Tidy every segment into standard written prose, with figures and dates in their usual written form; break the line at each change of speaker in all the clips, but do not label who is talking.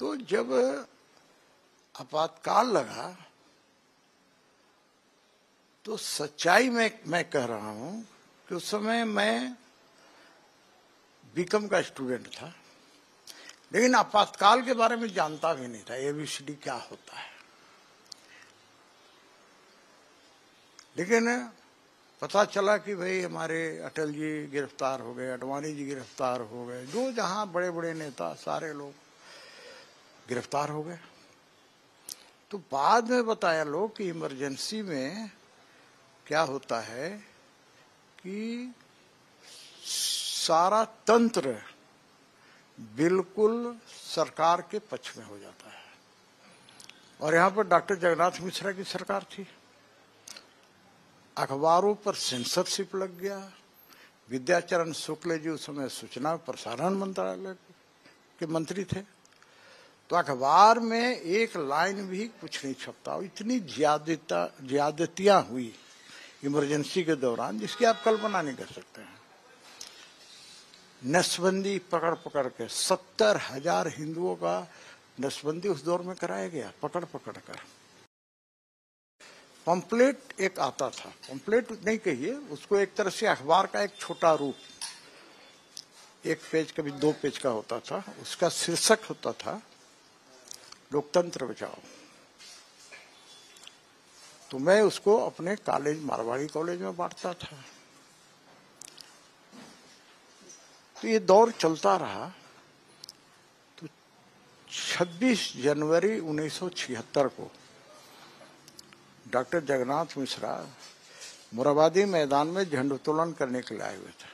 तो जब आपातकाल लगा तो सच्चाई में मैं कह रहा हूं कि उस समय मैं बीकॉम का स्टूडेंट था, लेकिन आपातकाल के बारे में जानता भी नहीं था एबीसीडी क्या होता है। लेकिन पता चला कि भाई हमारे अटल जी गिरफ्तार हो गए, आडवाणी जी गिरफ्तार हो गए, जो जहां बड़े बड़े नेता सारे लोग गिरफ्तार हो गए। तो बाद में बताया लोग कि इमरजेंसी में क्या होता है कि सारा तंत्र बिल्कुल सरकार के पक्ष में हो जाता है। और यहाँ पर डॉक्टर जगन्नाथ मिश्रा की सरकार थी, अखबारों पर सेंसरशिप लग गया। विद्याचरण शुक्ल जी उस समय सूचना प्रसारण मंत्रालय के मंत्री थे, तो अखबार में एक लाइन भी कुछ नहीं छपता। इतनी ज्यादतियां हुई इमरजेंसी के दौरान जिसकी आप कल्पना नहीं कर सकते हैं। नसबंदी पकड़ पकड़ के 70,000 हिंदुओं का नसबंदी उस दौर में कराया गया, पकड़ पकड़ कर। पंपलेट एक आता था, पंपलेट नहीं कहिए उसको, एक तरह से अखबार का एक छोटा रूप, एक पेज कभी 2 पेज का होता था। उसका शीर्षक होता था लोकतंत्र बचाओ। तो मैं उसको अपने कॉलेज, मारवाड़ी कॉलेज में बांटता था। तो ये दौर चलता रहा। तो 26 जनवरी 1976 को डॉक्टर जगन्नाथ मिश्रा मोरहाबादी मैदान में झंडोत्तोलन करने के लिए आए हुए थे।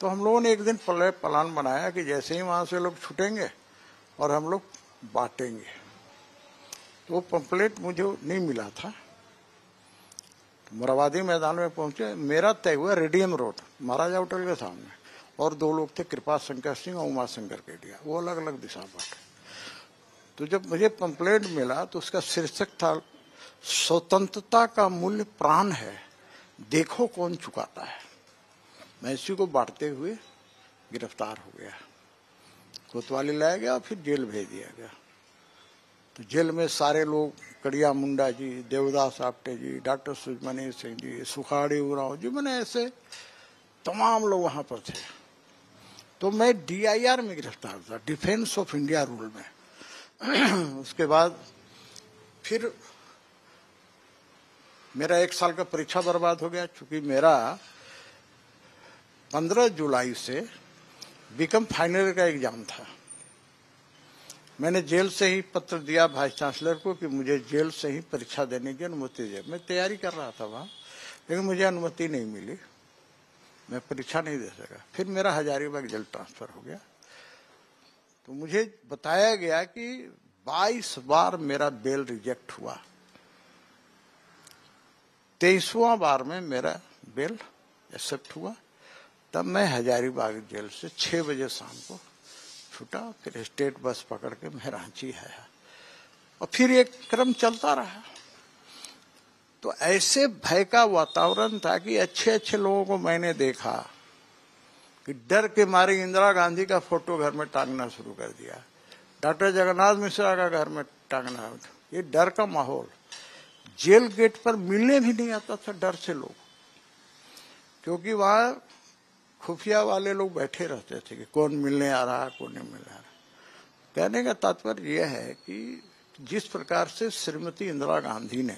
तो हम लोगों ने एक दिन प्लान बनाया कि जैसे ही वहां से लोग छूटेंगे और हम लोग बांटेंगे। तो वो पंपलेट मुझे नहीं मिला था। तो मोरहाबादी मैदान में पहुंचे, मेरा तय हुआ रेडियम रोड, महाराजा होटल के सामने, और 2 लोग थे, कृपा शंकर सिंह और उमा शंकर केडिया, वो अलग अलग दिशा बांटे। तो जब मुझे पंपलेट मिला तो उसका शीर्षक था स्वतंत्रता का मूल्य प्राण है, देखो कौन चुकाता है। मैं इसी को बांटते हुए गिरफ्तार हो गया, कोतवाली लाया गया और फिर जेल भेज दिया गया। तो जेल में सारे लोग, कड़िया मुंडा जी, देवदास आपटे जी, डॉक्टर सुजमनी सिंह जी, सुखाड़ी उराव जी, मैंने ऐसे तमाम लोग वहां पर थे। तो मैं DIR में गिरफ्तार था, डिफेंस ऑफ इंडिया रूल में। उसके बाद फिर मेरा 1 साल का परीक्षा बर्बाद हो गया, क्योंकि मेरा 15 जुलाई से बीकॉम फाइनल ईयर का एग्जाम था। मैंने जेल से ही पत्र दिया वाइस चांसलर को कि मुझे जेल से ही परीक्षा देने की अनुमति दे। मैं तैयारी कर रहा था वहां, लेकिन मुझे अनुमति नहीं मिली, मैं परीक्षा नहीं दे सका। फिर मेरा हजारीबाग जेल ट्रांसफर हो गया। तो मुझे बताया गया कि 22 बार मेरा बेल रिजेक्ट हुआ, 23वां बार में मेरा बेल एक्सेप्ट हुआ। तब मैं हजारीबाग जेल से 6 बजे शाम को छूटा, फिर स्टेट बस पकड़ के मैं रांची आया, और फिर एक क्रम चलता रहा। तो ऐसे भय का वातावरण था कि अच्छे अच्छे लोगों को मैंने देखा कि डर के मारे इंदिरा गांधी का फोटो घर में टांगना शुरू कर दिया, डॉक्टर जगन्नाथ मिश्रा का घर में टांगना। ये डर का माहौल, जेल गेट पर मिलने भी नहीं आता था डर से लोग, क्योंकि वहां खुफिया वाले लोग बैठे रहते थे कि कौन मिलने आ रहा है, कौन नहीं मिल रहा। कहने का तात्पर्य यह है कि जिस प्रकार से श्रीमती इंदिरा गांधी ने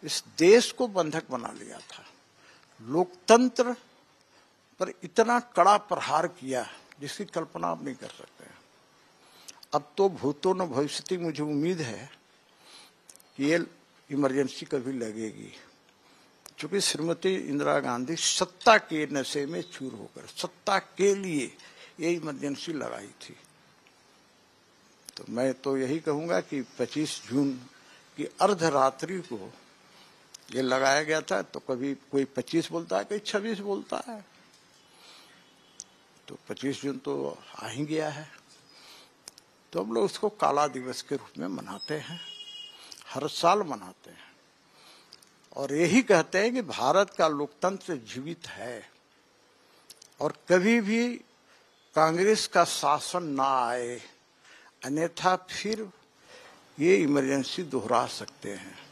इस देश को बंधक बना लिया था, लोकतंत्र पर इतना कड़ा प्रहार किया जिसकी कल्पना आप नहीं कर सकते। अब तो भूतो न भविष्यति, मुझे उम्मीद है कि ये इमरजेंसी कभी लगेगी, क्योंकि श्रीमती इंदिरा गांधी सत्ता के नशे में चूर होकर सत्ता के लिए ये इमरजेंसी लगाई थी। तो मैं तो यही कहूंगा कि 25 जून की अर्धरात्रि को ये लगाया गया था। तो कभी कोई 25 बोलता है, कोई 26 बोलता है, तो 25 जून तो आ ही गया है। तो हम लोग उसको काला दिवस के रूप में मनाते हैं, हर साल मनाते हैं, और यही कहते हैं कि भारत का लोकतंत्र जीवित है और कभी भी कांग्रेस का शासन ना आए, अन्यथा फिर ये इमरजेंसी दोहरा सकते हैं।